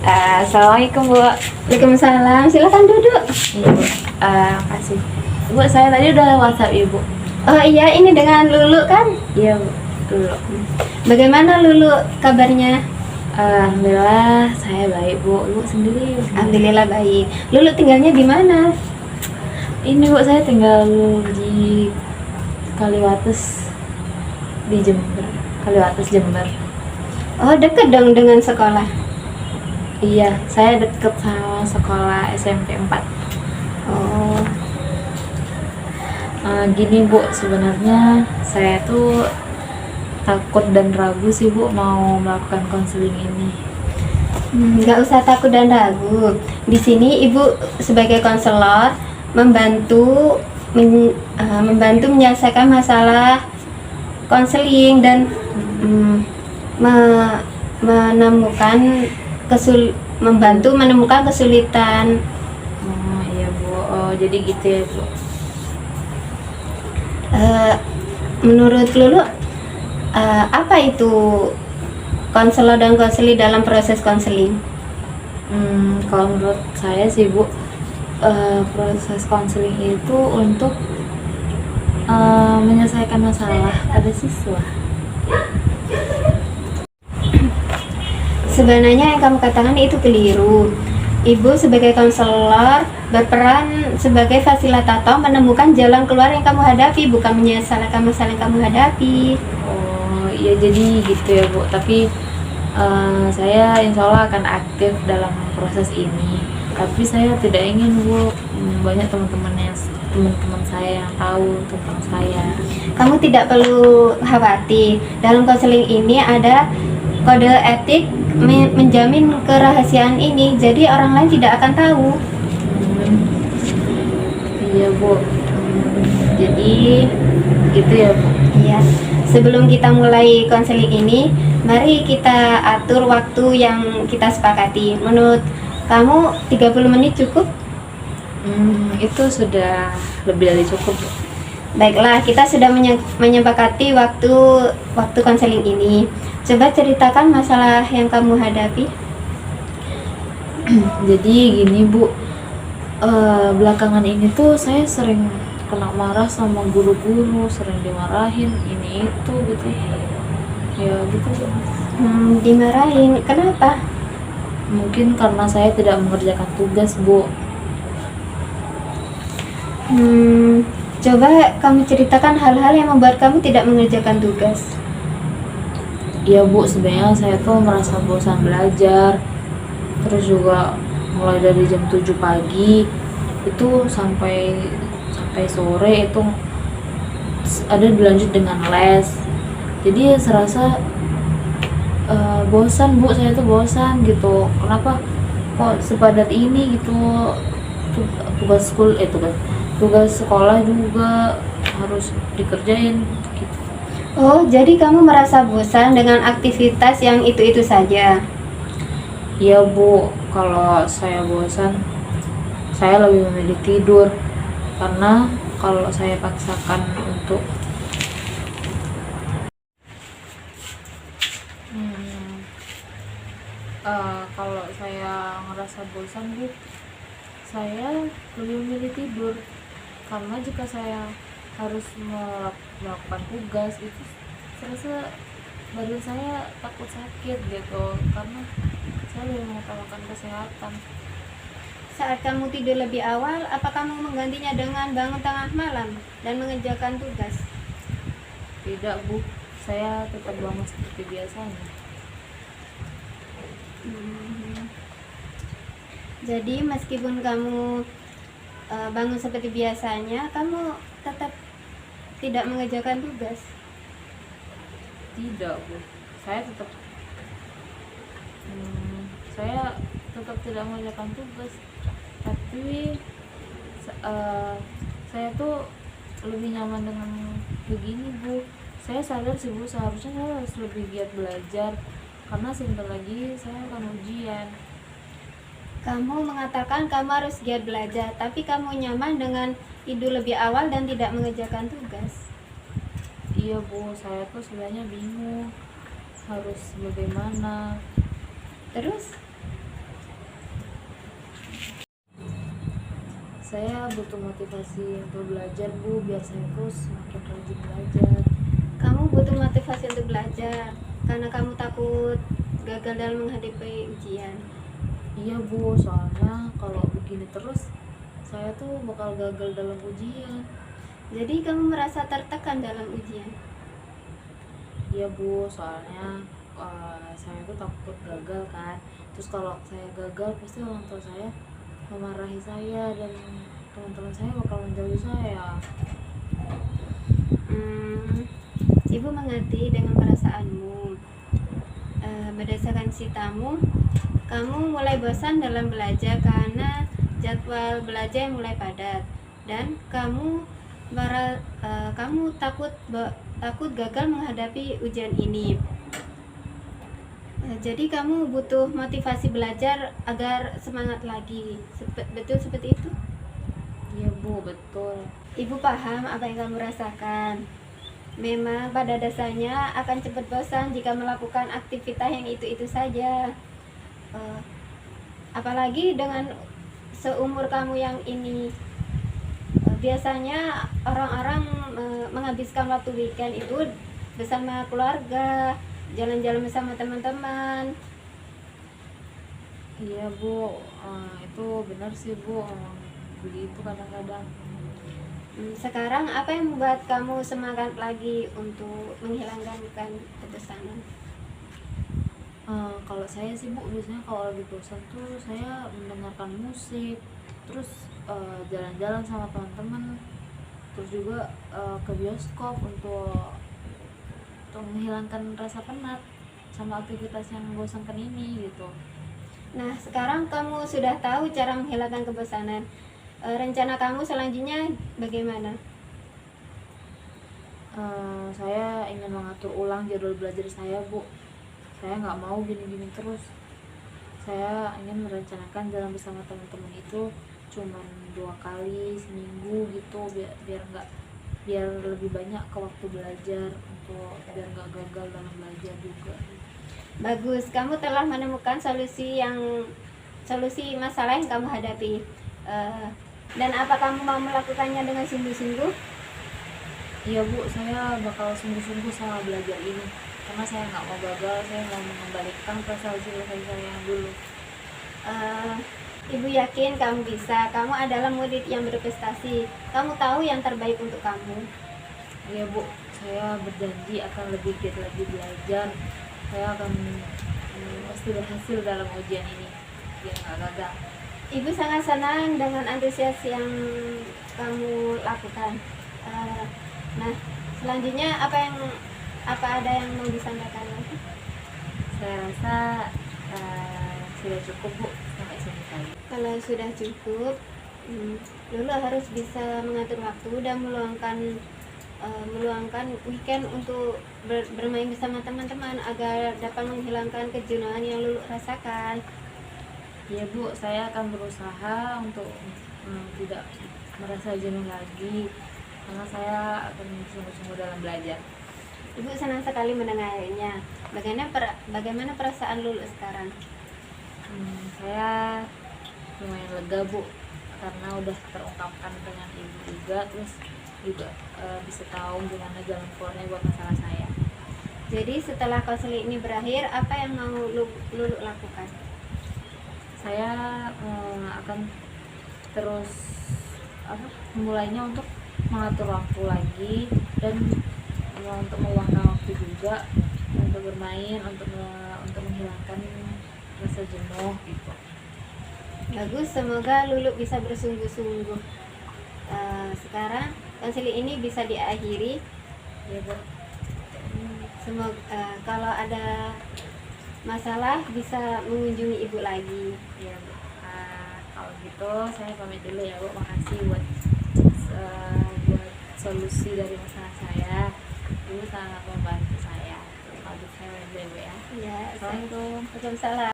Assalamualaikum Bu. Waalaikumsalam, silakan duduk. Iya Bu. Makasih. Bu, saya tadi udah WhatsApp Ibu. Oh iya, ini dengan Lulu kan? Iya Bu. Dulu. Bagaimana Lulu kabarnya? Alhamdulillah saya baik Bu. Lu sendiri? Alhamdulillah baik. Lulu tinggalnya di mana? Ini Bu, saya tinggal di Kaliwates, di Jember. Kaliwates Jember. Oh, dekat dong dengan sekolah. Iya, saya deket sama sekolah SMP 4. Oh, Gini Bu, sebenarnya saya tuh takut dan ragu sih Bu mau melakukan konseling ini. nggak usah takut dan ragu. Di sini Ibu sebagai konselor membantu menyelesaikan masalah konseling dan me- menemukan membantu menemukan kesulitan. Oh iya Bu, jadi gitu ya Bu. Menurut Lulu, apa itu konselor dan konseli dalam proses konseling? Kalau menurut saya sih Bu, proses konseling itu untuk menyelesaikan masalah pada siswa. Sebenarnya yang kamu katakan itu keliru. Ibu sebagai konselor berperan sebagai fasilitator menemukan jalan keluar yang kamu hadapi, bukan menyelesaikan masalah yang kamu hadapi. Oh iya, jadi gitu ya Bu. Tapi saya insya Allah akan aktif dalam proses ini. Tapi saya tidak ingin Bu banyak teman-teman saya yang tahu tentang saya. Kamu tidak perlu khawatir. Dalam konseling ini ada kode etik menjamin kerahasiaan ini, jadi orang lain tidak akan tahu. Iya Bu. Jadi gitu ya Bu. Iya. Sebelum kita mulai konseling ini, mari kita atur waktu yang kita sepakati. Menurut kamu 30 menit cukup? Itu sudah lebih dari cukup Bu. Baiklah, kita sudah menyepakati waktu konseling ini. Coba ceritakan masalah yang kamu hadapi. Jadi gini Bu, belakangan ini tuh saya sering kena marah sama guru-guru, sering dimarahin ini itu gitu ya gitu Bu. Dimarahin, kenapa? Mungkin karena saya tidak mengerjakan tugas Bu. Coba kamu ceritakan hal-hal yang membuat kamu tidak mengerjakan tugas. Iya Bu, sebenarnya saya tuh merasa bosan belajar. Terus juga mulai dari jam 7 pagi itu sampai sore itu ada dilanjut dengan les. Jadi serasa bosan Bu, saya tuh bosan gitu. Kenapa kok sepadat ini gitu? Tugas sekolah juga harus dikerjain gitu. Oh, jadi kamu merasa bosan dengan aktivitas yang itu-itu saja? Iya Bu, kalau saya bosan saya lebih memilih tidur, karena kalau saya paksakan untuk kalau saya ngerasa bosan Bu, saya lebih memilih tidur. Karena jika saya harus melakukan tugas itu serasa badan saya takut sakit gitu, karena saya lebih mengutamakan kesehatan. Saat kamu tidur lebih awal, apa kamu menggantinya dengan bangun tengah malam dan mengerjakan tugas? Tidak Bu, saya tetap bangun seperti biasanya. Jadi meskipun kamu bangun seperti biasanya, kamu tetap tidak mengerjakan tugas? Tidak Bu, saya tetap tidak mengerjakan tugas. Tapi saya tuh lebih nyaman dengan begini Bu. Saya sadar sih Bu, seharusnya saya harus lebih giat belajar, karena sebentar lagi saya akan ujian. Kamu mengatakan kamu harus giat belajar, tapi kamu nyaman dengan tidur lebih awal dan tidak mengerjakan tugas. Iya Bu, saya tuh sebenarnya bingung harus bagaimana. Terus Saya butuh motivasi untuk belajar Bu, biar saya terus semakin rajin belajar. Kamu butuh motivasi untuk belajar karena kamu takut gagal dalam menghadapi ujian. Iya Bu, soalnya kalau begini terus saya tuh bakal gagal dalam ujian. Jadi kamu merasa tertekan dalam ujian. Iya Bu, soalnya saya tuh takut gagal kan. Terus kalau saya gagal pasti orang tua saya memarahi saya dan teman-teman saya bakal menjauhi saya. Ibu mengerti dengan perasaanmu. Berdasarkan citamu, kamu mulai bosan dalam belajar karena jadwal belajar yang mulai padat, dan kamu takut gagal menghadapi ujian ini. Jadi kamu butuh motivasi belajar agar semangat lagi. Betul seperti itu? Iya Bu, betul. Ibu paham apa yang kamu rasakan. Memang pada dasarnya akan cepat bosan jika melakukan aktivitas yang itu-itu saja. Apalagi dengan seumur kamu yang ini. Biasanya orang-orang menghabiskan waktu weekend itu bersama keluarga, jalan-jalan bersama teman-teman. Iya Bu, itu benar sih Bu, begitu kadang-kadang. Sekarang apa yang membuat kamu semangat lagi untuk menghilangkan kebosanan? Kalau saya sih Bu, biasanya kalau lagi bosan tuh saya mendengarkan musik, terus jalan-jalan sama teman-teman, terus juga ke bioskop untuk menghilangkan rasa penat sama aktivitas yang membosankan ini gitu. Nah, sekarang kamu sudah tahu cara menghilangkan kebosanan. Rencana kamu selanjutnya bagaimana? Saya ingin mengatur ulang jadwal belajar saya Bu. Saya nggak mau gini-gini terus. Saya ingin merencanakan jalan bersama teman-teman itu cuman 2 kali seminggu gitu, biar lebih banyak ke waktu belajar, untuk biar nggak gagal dalam belajar juga. Bagus, kamu telah menemukan solusi masalah yang kamu hadapi. Dan apa kamu mau melakukannya dengan sungguh-sungguh? Iya Bu, saya bakal sungguh-sungguh sama belajar ini, karena saya nggak mau gagal. Saya mau mengembalikan prestasi saya yang dulu. Ibu yakin kamu bisa. Kamu adalah murid yang berprestasi. Kamu tahu yang terbaik untuk kamu. Iya Bu, saya berjanji akan lebih giat lagi belajar. Saya akan pasti berhasil dalam ujian ini, biar nggak gagal. Ibu sangat senang dengan antusias yang kamu lakukan. Nah, selanjutnya apa ada yang mau disampaikan lagi? Saya rasa sudah cukup Bu, sampai sini saja. Kalau sudah cukup, Lulu harus bisa mengatur waktu dan meluangkan weekend untuk bermain bersama teman-teman agar dapat menghilangkan kejenuhan yang Lulu rasakan. Ya Bu, saya akan berusaha untuk tidak merasa jenuh lagi, karena saya akan sungguh-sungguh dalam belajar. Ibu senang sekali mendengarnya. Bagaimana perasaan Lulu sekarang? Saya lumayan lega Bu, karena udah terungkapkan dengan Ibu juga, terus juga bisa tahu gimana jalan keluarnya buat masalah saya. Jadi setelah konseling ini berakhir, apa yang mau Lulu lakukan? Saya akan terus memulainya untuk mengatur waktu lagi, dan untuk meluangkan waktu juga untuk bermain, untuk menghilangkan rasa jenuh gitu. Bagus, semoga Lulu bisa bersungguh-sungguh. Sekarang konseling ini bisa diakhiri. Ya Bu. Semoga kalau ada masalah bisa mengunjungi Ibu lagi. Ya Bu. Kalau gitu saya pamit dulu ya Bu. Makasih buat solusi dari masalah saya. Ibu sangat membantu saya. Kalau saya dulu ya. Ya, Assalamualaikum. Waalaikumsalam.